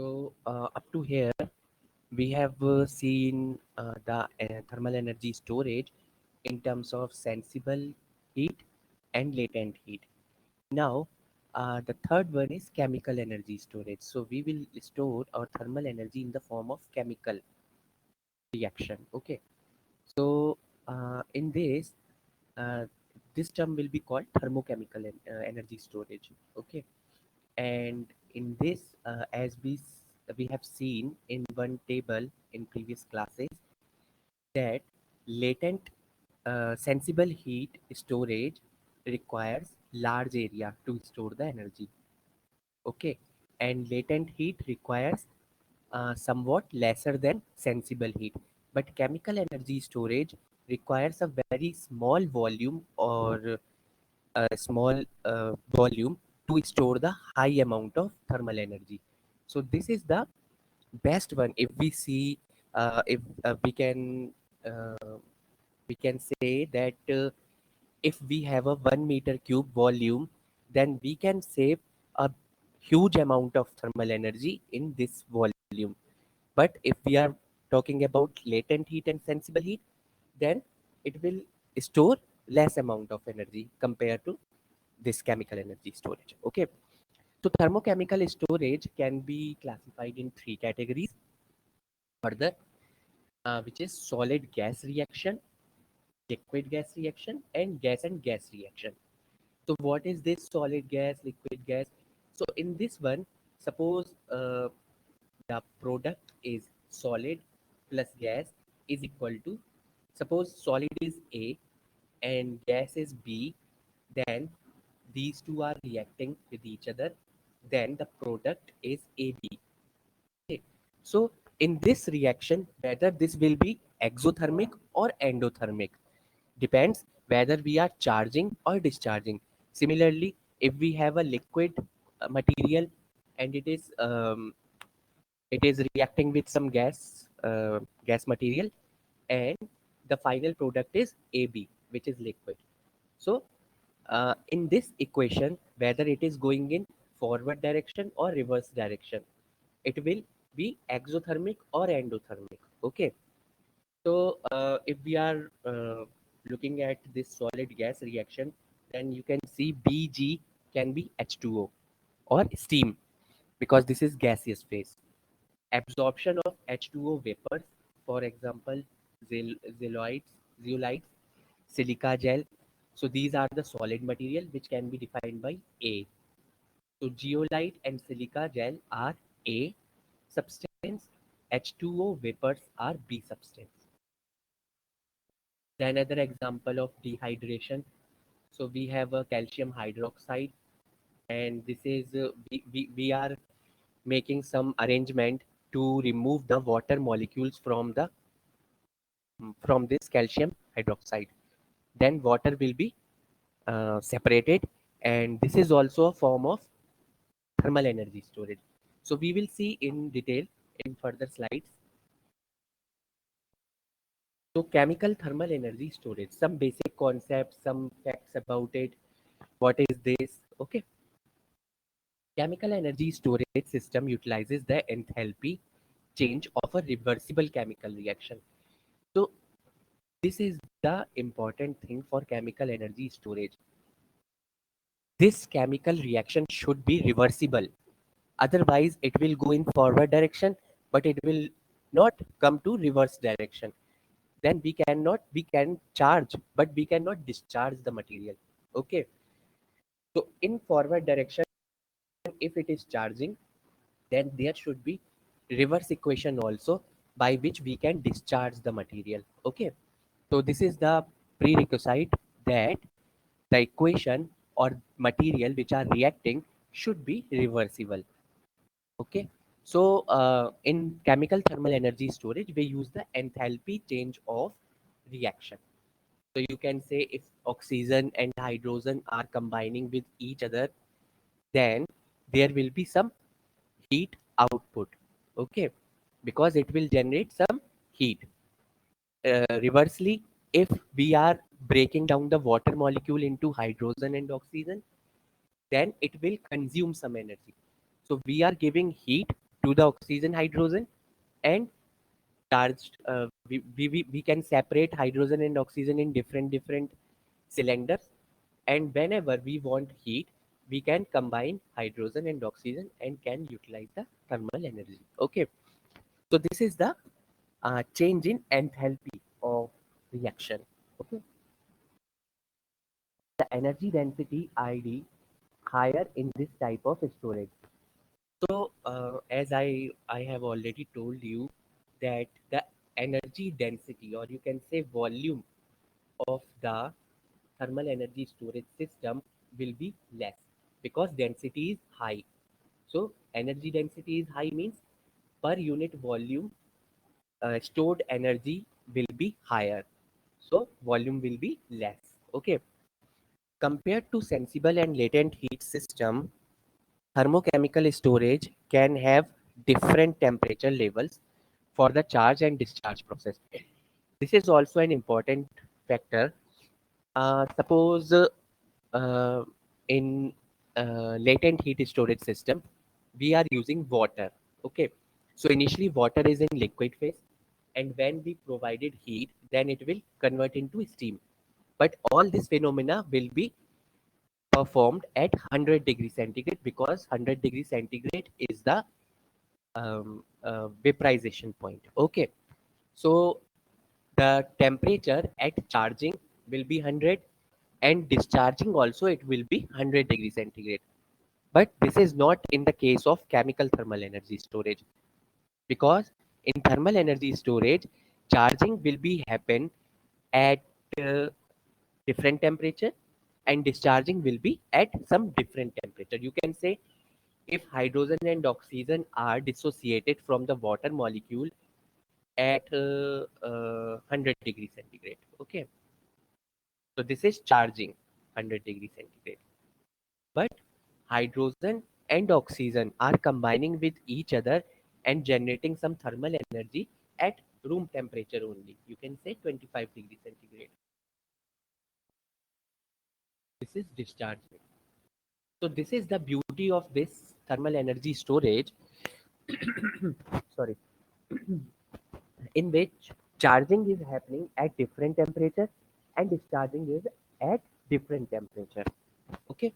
So up to here, we have seen the thermal energy storage in terms of sensible heat and latent heat. Now, the third one is chemical energy storage. So we will store our thermal energy in the form of chemical reaction. Okay. So in uh, this term will be called thermochemical energy storage. Okay. And in this, as we have seen in one table in previous classes, that latent sensible heat storage requires large area to store the energy. Okay, and latent heat requires somewhat lesser than sensible heat, but chemical energy storage requires a very small volume or a small volume to store the high amount of thermal energy. So this is the best one. If we see, if uh, we can say that if we have a 1 meter cube volume, then we can save a huge amount of thermal energy in this volume. But if we are talking about latent heat and sensible heat, then it will store less amount of energy compared to this chemical energy storage. Okay, so thermochemical storage can be classified in three categories further, which is solid gas reaction, liquid gas reaction, and gas reaction. So what is this solid gas, liquid gas? So in this one, suppose the product is solid plus gas is equal to, suppose solid is A and gas is B, then these two are reacting with each other, then the product is AB. Okay. So in this reaction, whether this will be exothermic or endothermic depends whether we are charging or discharging. Similarly, if we have a liquid material and it is reacting with some gas material, and the final product is AB, which is liquid. So in this equation, whether it is going in forward direction or reverse direction, it will be exothermic or endothermic. Okay. So if we are looking at this solid gas reaction, then you can see Bg can be H2O or steam, because this is gaseous phase. Absorption of H2O vapors, for example, zeolites, zeolites, silica gel. So these are the solid material which can be defined by A. So zeolite and silica gel are A substance, H2O vapors are B substance. Then another example of dehydration. So we have a calcium hydroxide, and this is we are making some arrangement to remove the water molecules from this calcium hydroxide. Then water will be separated, and this is also a form of thermal energy storage. So we will see in detail in further slides. So chemical thermal energy storage, some basic concepts, some facts about it. What is this? Okay. Chemical energy storage system utilizes the enthalpy change of a reversible chemical reaction. So this is the important thing for chemical energy storage. This chemical reaction should be reversible. Otherwise, it will go in forward direction, but it will not come to reverse direction. Then we can charge, but we cannot discharge the material. Okay. So in forward direction, if it is charging, then there should be reverse equation also by which we can discharge the material. Okay. So this is the prerequisite that the equation or material which are reacting should be reversible. Okay. So in chemical thermal energy storage, we use the enthalpy change of reaction. So you can say if oxygen and hydrogen are combining with each other, then there will be some heat output. Okay, because it will generate some heat. Reversely, if we are breaking down the water molecule into hydrogen and oxygen, then it will consume some energy. So we are giving heat, to the oxygen hydrogen and charged. We can separate hydrogen and oxygen in different cylinders, and whenever we want heat, we can combine hydrogen and oxygen and can utilize the thermal energy. Okay, so this is the change in enthalpy of reaction. Okay, the energy density id higher in this type of storage. So as I have already told you that the energy density, or you can say volume, of the thermal energy storage system will be less because density is high. So energy density is high means per unit volume stored energy will be higher. So volume will be less. Okay. Compared to sensible and latent heat system, thermochemical storage can have different temperature levels for the charge and discharge process. This is also an important factor. Suppose uh, in latent heat storage system, we are using water. Okay, so initially water is in liquid phase, and when we provided heat, then it will convert into steam. But all this phenomena will be performed at 100 degrees centigrade because 100 degrees centigrade is the vaporization point. Okay, so the temperature at charging will be 100 and discharging also it will be 100 degrees centigrade. But this is not in the case of chemical thermal energy storage, because in thermal energy storage, charging will be happen at uh, different temperature and discharging will be at some different temperature. You can say if hydrogen and oxygen are dissociated from the water molecule at 100 degrees centigrade. Okay, so this is charging 100 degrees centigrade. But hydrogen and oxygen are combining with each other and generating some thermal energy at room temperature only. You can say 25 degrees centigrade. This is discharging. So this is the beauty of this thermal energy storage, sorry, in which charging is happening at different temperature and discharging is at different temperature. Okay.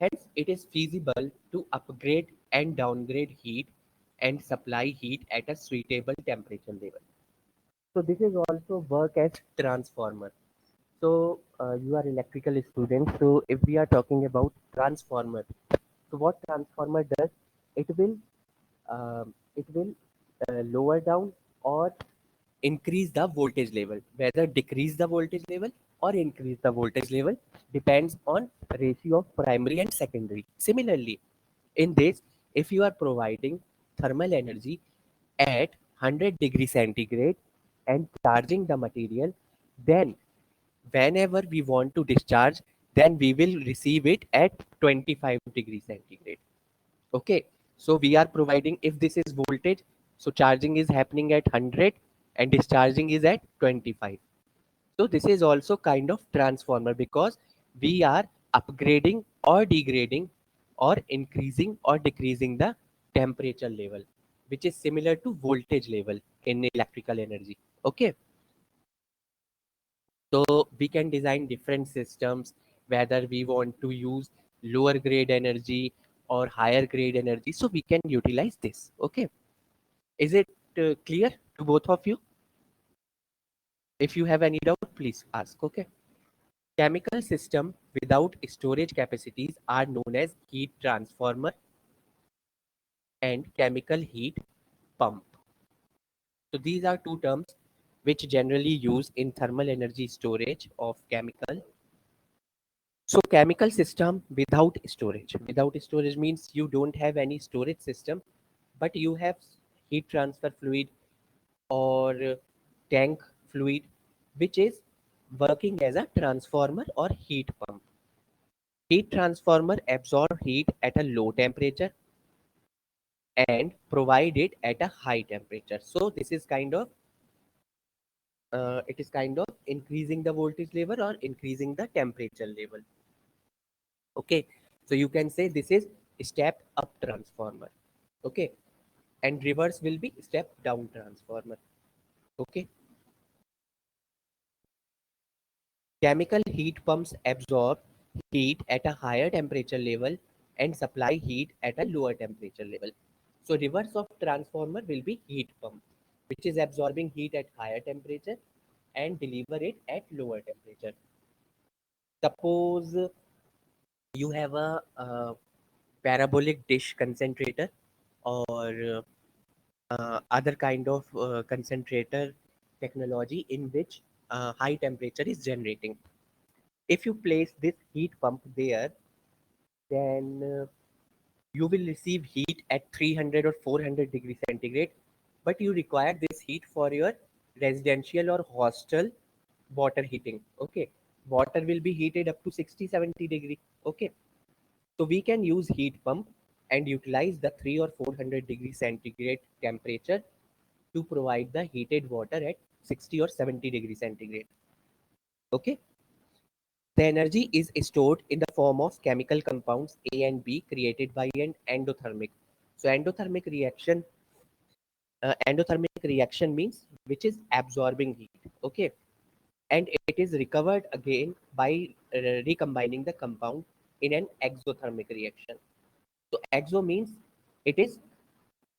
Hence, it is feasible to upgrade and downgrade heat and supply heat at a suitable temperature level. So this is also work as transformer. So you are electrical student. So if we are talking about transformer, so what transformer does? It will lower down or increase the voltage level. Whether decrease the voltage level or increase the voltage level depends on ratio of primary and secondary. Similarly, in this, if you are providing thermal energy at 100 degrees centigrade and charging the material, then whenever we want to discharge, then we will receive it at 25 degrees centigrade. Okay, so we are providing, if this is voltage, so charging is happening at 100 and discharging is at 25. So this is also kind of transformer because we are upgrading or degrading or increasing or decreasing the temperature level, which is similar to voltage level in electrical energy. Okay, so we can design different systems whether we want to use lower grade energy or higher grade energy, so we can utilize this. Okay, is it clear to both of you? If you have any doubt, please ask. Okay. Chemical system without storage capacities are known as heat transformer and chemical heat pump. So these are two terms which generally used in thermal energy storage of chemical. So chemical system without storage. Without storage means you don't have any storage system, but you have heat transfer fluid or tank fluid, which is working as a transformer or heat pump. Heat transformer absorb heat at a low temperature and provide it at a high temperature. So this is kind of it is kind of increasing the voltage level or increasing the temperature level. Okay, so you can say this is step up transformer. Okay, and reverse will be step down transformer. Okay, chemical heat pumps absorb heat at a higher temperature level and supply heat at a lower temperature level. So reverse of transformer will be heat pump, which is absorbing heat at higher temperature and deliver it at lower temperature. Suppose you have a, parabolic dish concentrator or other kind of concentrator technology in which high temperature is generating. If you place this heat pump there, then you will receive heat at 300 or 400 degrees centigrade, but you require this heat for your residential or hostel water heating. Okay, water will be heated up to 60-70 degree. Okay, so we can use heat pump and utilize the 3 or 400 degree centigrade temperature to provide the heated water at 60 or 70 degree centigrade. Okay, the energy is stored in the form of chemical compounds A and B created by an endothermic. So endothermic reaction means which is absorbing heat. Okay, and it is recovered again by recombining the compound in an exothermic reaction. So exo means it is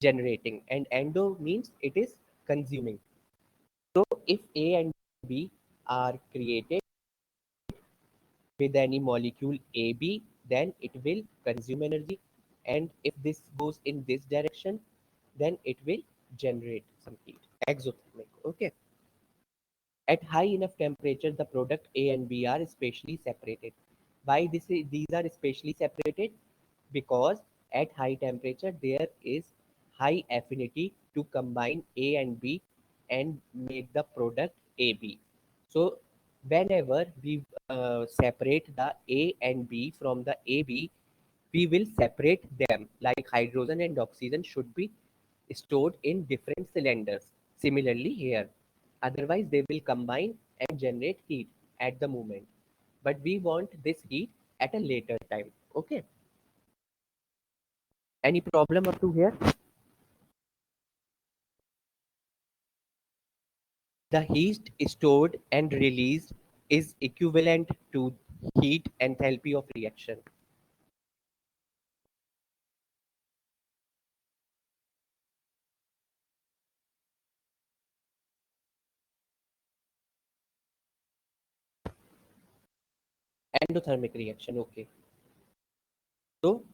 generating and endo means it is consuming. So if A and B are created with any molecule AB, then it will consume energy. And if this goes in this direction, then it will generate some heat. Exothermic. Okay. At high enough temperature, the product A and B are specially separated. Why these are specially separated? Because at high temperature there is high affinity to combine A and B and make the product AB. So whenever we separate the A and B from the AB, we will separate them like hydrogen and oxygen should be stored in different cylinders. Similarly here, otherwise they will combine and generate heat at the moment. But we want this heat at a later time. Okay. Any problem up to here? The heat stored and released is equivalent to heat enthalpy of reaction. Endothermic reaction. Okay. So,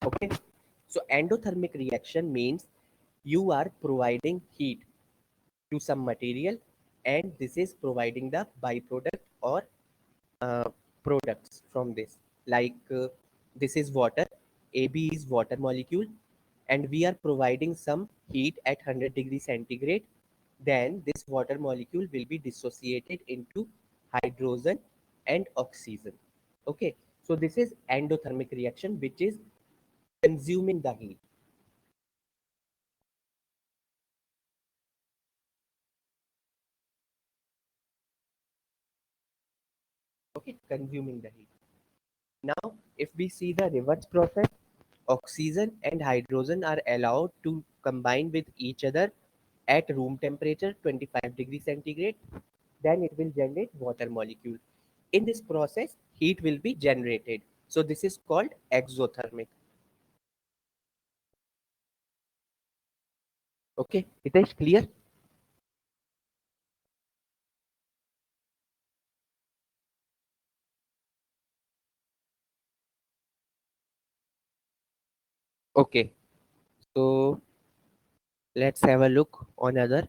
okay. So endothermic reaction means you are providing heat to some material and this is providing the byproduct or uh, products from this. Like this is water, AB is water molecule, and we are providing some heat at 100 degrees centigrade. Then this water molecule will be dissociated into hydrogen and oxygen. Okay, so this is endothermic reaction, which is consuming the heat. Okay, consuming the heat. Now, if we see the reverse process, oxygen and hydrogen are allowed to combine with each other at room temperature 25 degrees centigrade. Then it will generate water molecule. In this process, heat will be generated. So this is called exothermic. Okay, it is clear? Okay, so let's have a look on other.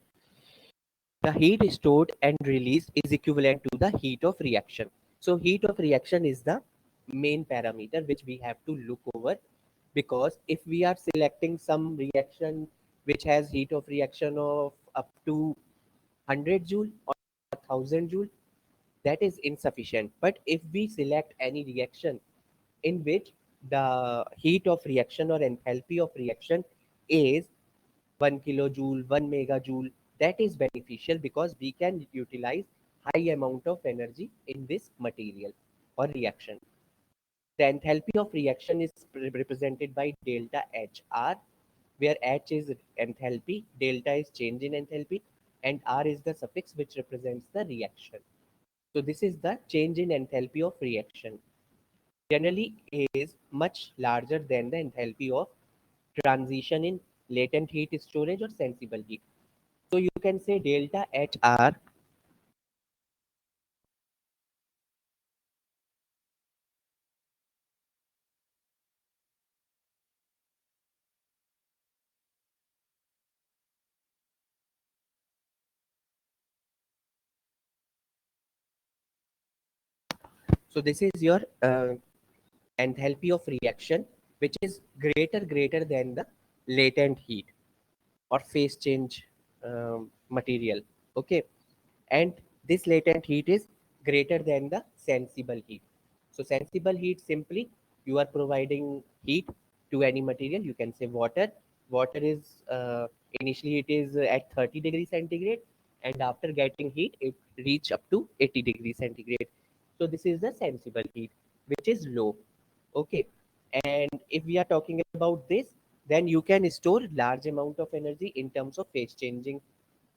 The heat stored and released is equivalent to the heat of reaction. So heat of reaction is the main parameter which we have to look over, because if we are selecting some reaction which has heat of reaction of up to 100 joule or 1000 joule, that is insufficient. But if we select any reaction in which the heat of reaction or enthalpy of reaction is 1 kilojoule, 1 megajoule. That is beneficial because we can utilize high amount of energy in this material or reaction. The enthalpy of reaction is represented by delta HR, where H is enthalpy, delta is change in enthalpy, and R is the suffix which represents the reaction. So this is the change in enthalpy of reaction. Generally is much larger than the enthalpy of transition in latent heat storage or sensible heat. So you can say delta HR. So this is your enthalpy of reaction, which is greater than the latent heat or phase change material. Okay, and this latent heat is greater than the sensible heat. So sensible heat, simply you are providing heat to any material. You can say water. Water is initially it is at 30 degrees centigrade, and after getting heat it reach up to 80 degrees centigrade. So this is the sensible heat, which is low. Okay, and if we are talking about this, then you can store large amount of energy in terms of phase changing.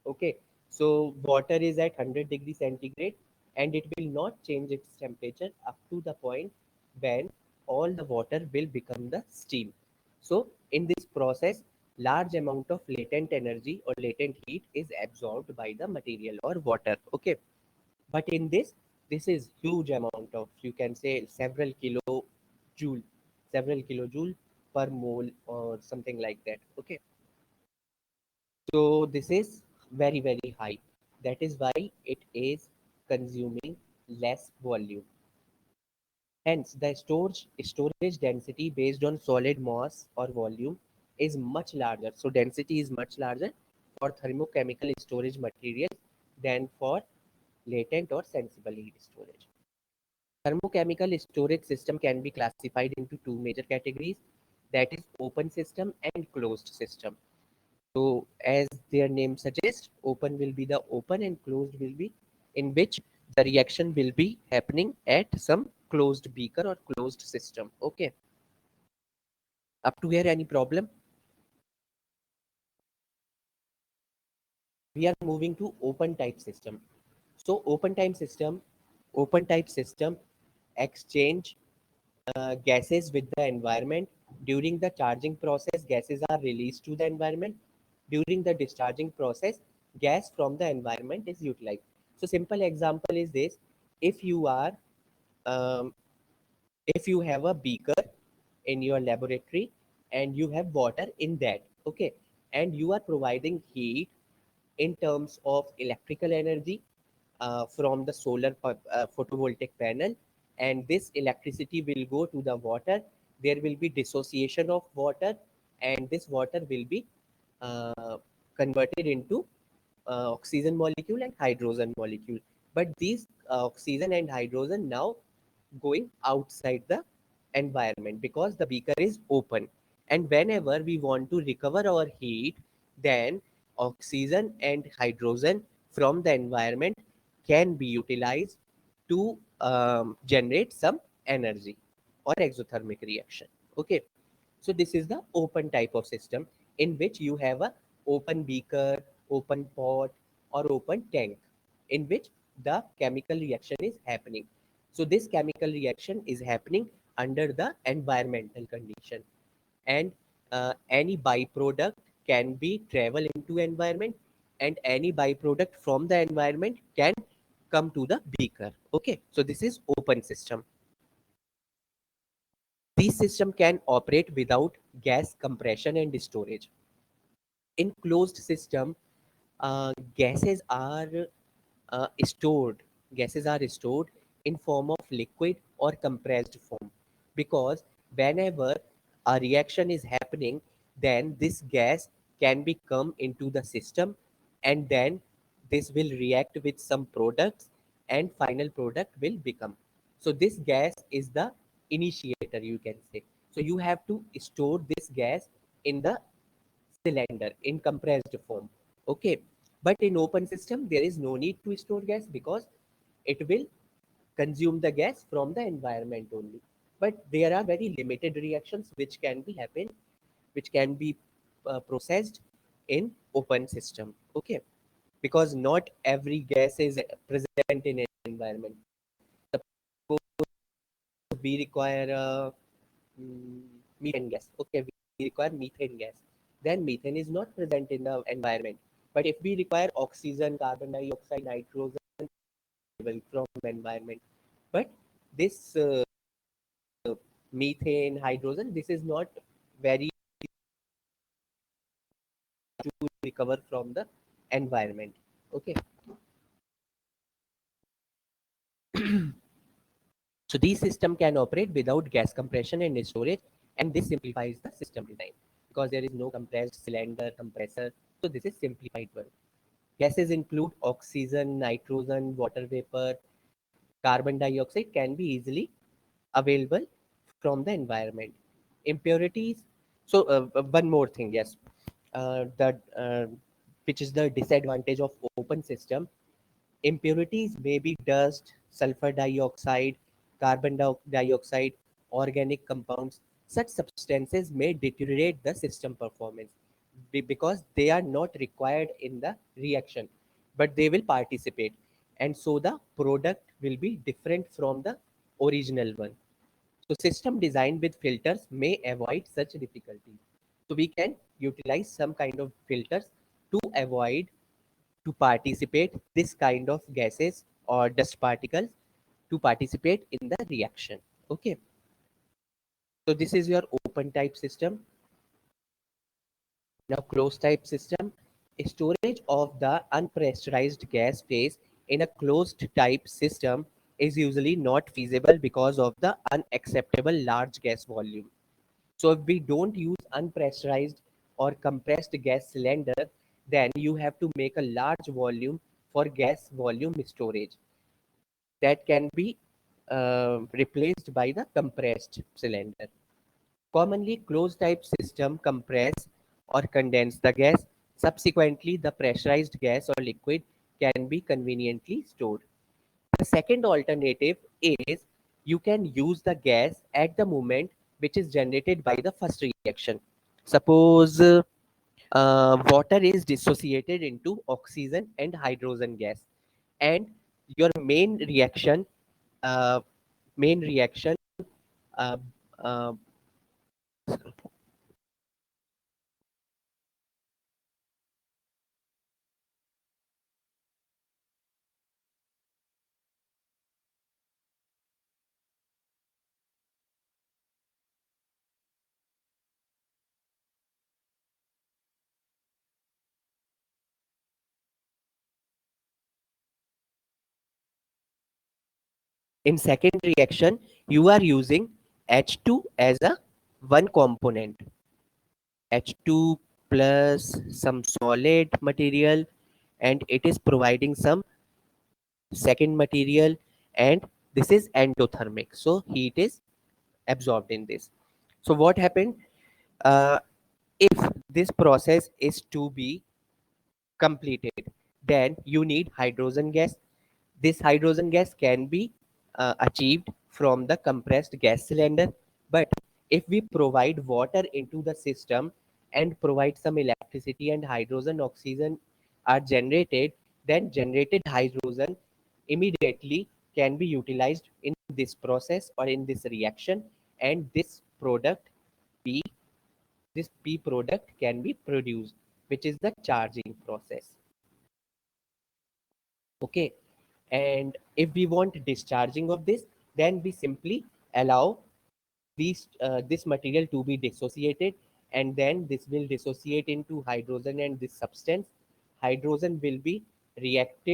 Okay, so water is at 100 degrees centigrade, and it will not change its temperature up to the point when all the water will become the steam. So in this process, large amount of latent energy or latent heat is absorbed by the material or water. Okay, but in this is huge amount of, you can say, kilojoule several kilojoule per mole or something like that. Okay, so this is very high. That is why it is consuming less volume. Hence, the storage density based on solid mass or volume is much larger. So density is much larger for thermochemical storage materials than for latent or sensible heat storage. Thermochemical storage system can be classified into two major categories, that is open system and closed system. So as their name suggests, open will be the open and closed will be in which the reaction will be happening at some closed beaker or closed system. Okay. Up to here, any problem? We are moving to open type system. So open type system exchange gases with the environment. During the charging process, gases are released to the environment. During the discharging process, gas from the environment is utilized. So simple example is this: if you are um, if you have a beaker in your laboratory and you have water in that, okay, and you are providing heat in terms of electrical energy from the photovoltaic panel, and this electricity will go to the water. There will be dissociation of water, and this water will be uh, converted into oxygen molecule and hydrogen molecule. But these oxygen and hydrogen now going outside the environment because the beaker is open. And whenever we want to recover our heat, then oxygen and hydrogen from the environment can be utilized to generate some energy or exothermic reaction. Okay, so this is the open type of system in which you have a open beaker, open pot, or open tank in which the chemical reaction is happening. So this chemical reaction is happening under the environmental condition, and any byproduct can be travel into environment, and any byproduct from the environment can come to the beaker. Okay, so this is open system. These system can operate without gas compression and storage. In closed system, gases are stored. Gases are stored in form of liquid or compressed form, because whenever a reaction is happening, then this gas can be come into the system, and then this will react with some products, and final product will become. So this gas is the initiator, you can say. So you have to store this gas in the cylinder in compressed form. Okay. But in open system, there is no need to store gas because it will consume the gas from the environment only. But there are very limited reactions which can be happen, which can be processed in open system. Okay. Because not every gas is present in an environment. Suppose we require methane gas. Okay, we require methane gas. Then methane is not present in the environment. But if we require oxygen, carbon dioxide, nitrogen from environment, but this methane, hydrogen, this is not very to recover from the environment. Okay, so these system can operate without gas compression and storage, and this simplifies the system design because there is no compressed cylinder compressor. So this is simplified one. Gases include oxygen, nitrogen, water vapor, carbon dioxide can be easily available from the environment. Impurities. So one more thing, yes, that which is the disadvantage of open system. Impurities may be dust, sulfur dioxide, dioxide, organic compounds. Such substances may deteriorate the system performance because they are not required in the reaction, but they will participate. And so the product will be different from the original one. So system designed with filters may avoid such difficulties. So we can utilize some kind of filters to avoid to participate this kind of gases or dust particles to participate in the reaction. Okay, so this is your open type system. Now closed type system, storage of the unpressurized gas phase in a closed type system is usually not feasible because of the unacceptable large gas volume. So if we don't use unpressurized or compressed gas cylinder, then you have to make a large volume for gas volume storage that can be replaced by the compressed cylinder. Commonly, closed type system compress or condense the gas. Subsequently, the pressurized gas or liquid can be conveniently stored. The second alternative is you can use the gas at the moment which is generated by the first reaction. Suppose water is dissociated into oxygen and hydrogen gas, and your uh, main reaction uh, uh, in second reaction you are using H2 as a one component, H2 plus some solid material, and it is providing some second material, and this is endothermic, so heat is absorbed in this. So what happened, uh, if this process is to be completed, then you need hydrogen gas. This hydrogen gas can be achieved from the compressed gas cylinder, but if we provide water into the system and provide some electricity and hydrogen oxygen are generated, then generated hydrogen immediately can be utilized in this process or in this reaction, and p this p product can be produced, which is the charging process. Okay, and if we want discharging of this, then we simply allow this material to be dissociated, and then this will dissociate into hydrogen and this substance. Hydrogen will be react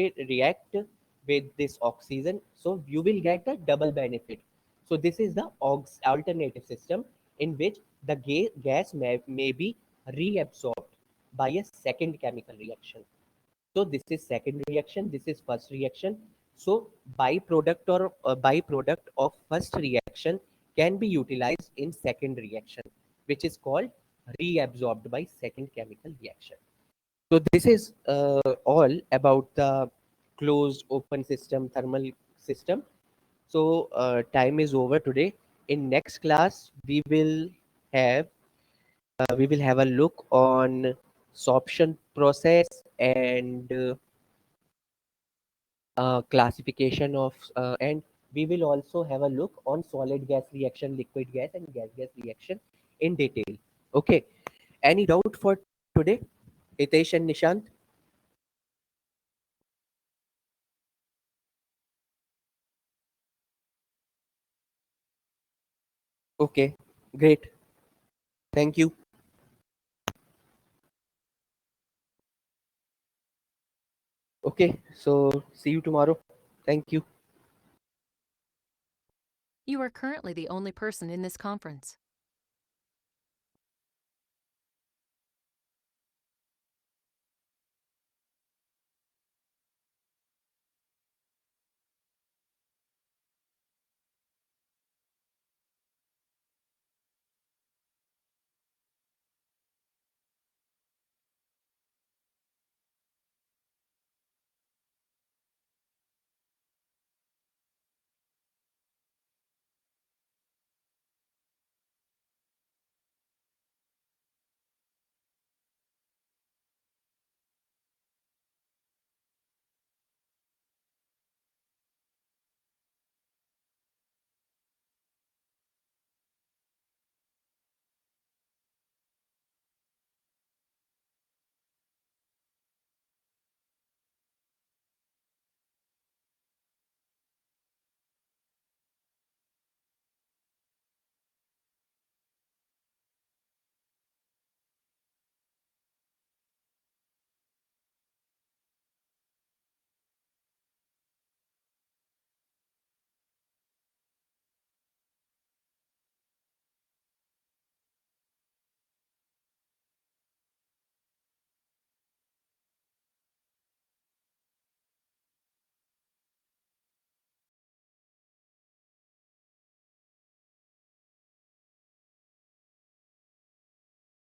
with this oxygen, so you will get a double benefit. So this is the alternative system in which the gas may be reabsorbed by a second chemical reaction. So this is second reaction, this is first reaction. So byproduct of first reaction can be utilized in second reaction, which is called reabsorbed by second chemical reaction. So this is all about the closed open system thermal system. So time is over today. In next class, have we will have a look on sorption process and classification of and we will also have a look on solid gas reaction, liquid gas and gas reaction in detail. Okay. Any doubt for today, Hitesh and Nishant? Okay, great. Thank you. Okay, so see you tomorrow. Thank you. You are currently the only person in this conference.